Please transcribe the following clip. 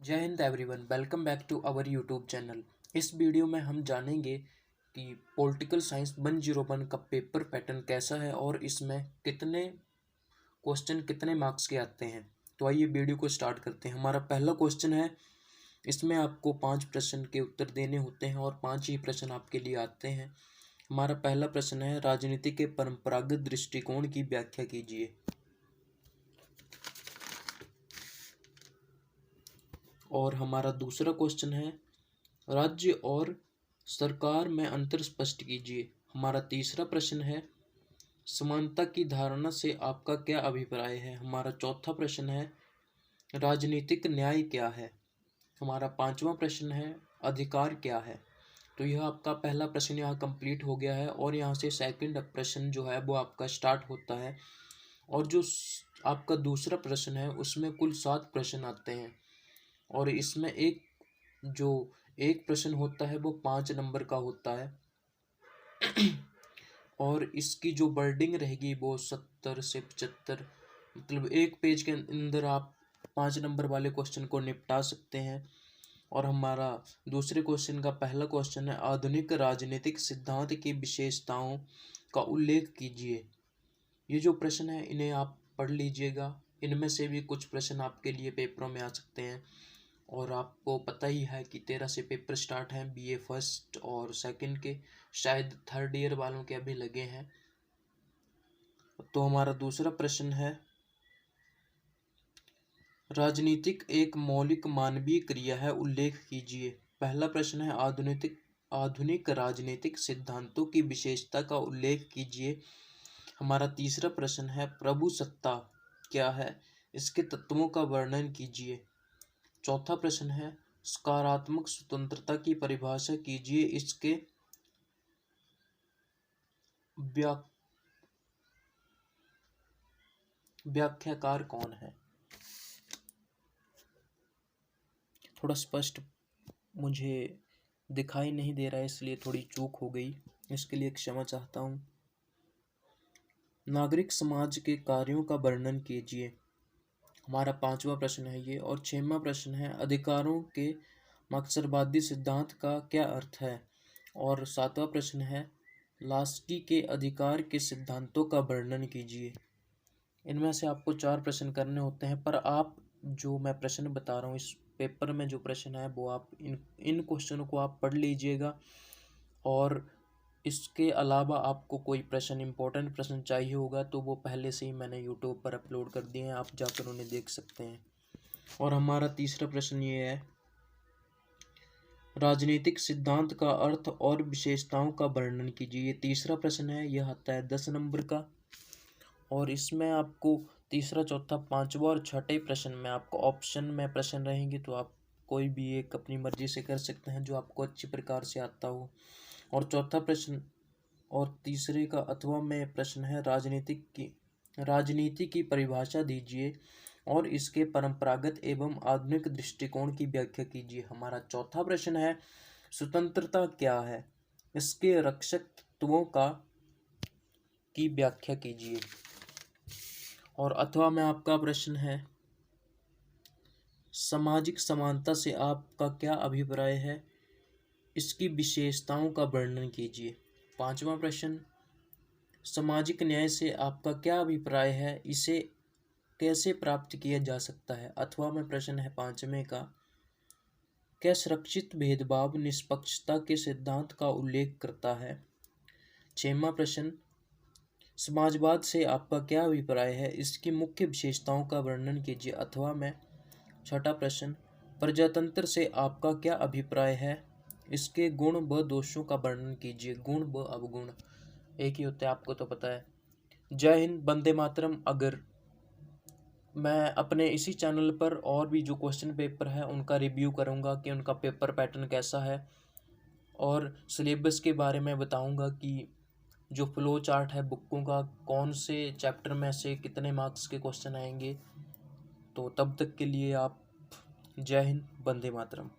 जय हिंद everyone, welcome back to our YouTube channel. इस वीडियो में हम जानेंगे कि पॉलिटिकल साइंस 101 का पेपर पैटर्न कैसा है और इसमें कितने क्वेश्चन कितने मार्क्स के आते हैं। तो आइए वीडियो को स्टार्ट करते हैं। हमारा पहला क्वेश्चन है, इसमें आपको 5 प्रश्न के उत्तर देने होते हैं और 5 ही प्रश्न आपके लिए आते हैं। हमारा पहला प्रश्न है, राजनीति के परंपरागत दृष्टिकोण की व्याख्या कीजिए। और हमारा दूसरा क्वेश्चन है, राज्य और सरकार में अंतर स्पष्ट कीजिए। हमारा तीसरा प्रश्न है, समानता की धारणा से आपका क्या अभिप्राय है। हमारा चौथा प्रश्न है, राजनीतिक न्याय क्या है। हमारा पांचवा प्रश्न है, अधिकार क्या है। तो यह आपका पहला प्रश्न यहाँ कंप्लीट हो गया है और यहाँ से सेकंड प्रश्न जो है वो आपका स्टार्ट होता है। और जो आपका दूसरा प्रश्न है उसमें कुल 7 प्रश्न आते हैं और इसमें एक प्रश्न होता है वो 5 नंबर का होता है और इसकी जो वर्डिंग रहेगी वो 70 से 75, मतलब एक पेज के अंदर आप 5 नंबर वाले क्वेश्चन को निपटा सकते हैं। और हमारा दूसरे क्वेश्चन का पहला क्वेश्चन है, आधुनिक राजनीतिक सिद्धांत की विशेषताओं का उल्लेख कीजिए। ये जो प्रश्न है इन्हें आप पढ़ लीजिएगा। इनमें से भी कुछ प्रश्न आपके लिए पेपरों में आ सकते हैं और आपको पता ही है कि 13 से पेपर स्टार्ट हैं। बीए फर्स्ट और सेकंड के, शायद थर्ड ईयर वालों के अभी लगे हैं। तो हमारा दूसरा प्रश्न है, राजनीतिक एक मौलिक मानवीय क्रिया है, उल्लेख कीजिए। पहला प्रश्न है, आधुनिक राजनीतिक सिद्धांतों की विशेषता का उल्लेख कीजिए। हमारा तीसरा प्रश्न है, प्रभुसत्ता क्या है, इसके तत्वों का वर्णन कीजिए। चौथा प्रश्न है, सकारात्मक स्वतंत्रता की परिभाषा कीजिए, इसके व्याख्याकार कौन है। थोड़ा स्पष्ट मुझे दिखाई नहीं दे रहा है इसलिए थोड़ी चूक हो गई, इसके लिए क्षमा चाहता हूँ। नागरिक समाज के कार्यों का वर्णन कीजिए। हमारा 5वां प्रश्न है ये। और 6वां प्रश्न है, अधिकारों के मकसदवादी सिद्धांत का क्या अर्थ है। और 7वां प्रश्न है, लास्की के अधिकार के सिद्धांतों का वर्णन कीजिए। इनमें से आपको 4 प्रश्न करने होते हैं, पर आप जो मैं प्रश्न बता रहा हूँ इस पेपर में जो प्रश्न है वो आप इन क्वेश्चनों को आप पढ़ लीजिएगा। और इसके अलावा आपको कोई प्रश्न, इम्पोर्टेंट प्रश्न चाहिए होगा तो वो पहले से ही मैंने यूट्यूब पर अपलोड कर दिए हैं, आप जाकर उन्हें देख सकते हैं। और हमारा तीसरा प्रश्न ये है, राजनीतिक सिद्धांत का अर्थ और विशेषताओं का वर्णन कीजिए। ये तीसरा प्रश्न है, यह आता है 10 नंबर का। और इसमें आपको तीसरा, चौथा, 5वां और 6ठे प्रश्न में आपको ऑप्शन में प्रश्न रहेंगे, तो आप कोई भी एक अपनी मर्जी से कर सकते हैं जो आपको अच्छी प्रकार से आता हो। और चौथा प्रश्न और तीसरे का अथवा में प्रश्न है, राजनीति की परिभाषा दीजिए और इसके परंपरागत एवं आधुनिक दृष्टिकोण की व्याख्या कीजिए। हमारा चौथा प्रश्न है, स्वतंत्रता क्या है, इसके रक्षक तत्वों की व्याख्या कीजिए। और अथवा में आपका प्रश्न है, सामाजिक समानता से आपका क्या अभिप्राय है, इसकी विशेषताओं का वर्णन कीजिए। 5वां प्रश्न, सामाजिक न्याय से आपका क्या अभिप्राय है, इसे कैसे प्राप्त किया जा सकता है। अथवा में प्रश्न है 5वें का, क्या सुरक्षित भेदभाव निष्पक्षता के सिद्धांत का उल्लेख करता है। 6वां प्रश्न, समाजवाद से आपका क्या अभिप्राय है, इसकी मुख्य विशेषताओं का वर्णन कीजिए। अथवा में 6ठा प्रश्न, प्रजातंत्र से आपका क्या अभिप्राय है, इसके गुण व दोषों का वर्णन कीजिए। गुण व अवगुण एक ही होते हैं, आपको तो पता है। जय हिंद, वंदे मातरम। अगर मैं अपने इसी चैनल पर और भी जो क्वेश्चन पेपर है उनका रिव्यू करूंगा कि उनका पेपर पैटर्न कैसा है और सिलेबस के बारे में बताऊंगा कि जो फ्लो चार्ट है बुकों का, कौन से चैप्टर में से कितने मार्क्स के क्वेश्चन आएंगे। तो तब तक के लिए आप जय हिंद, वंदे मातरम।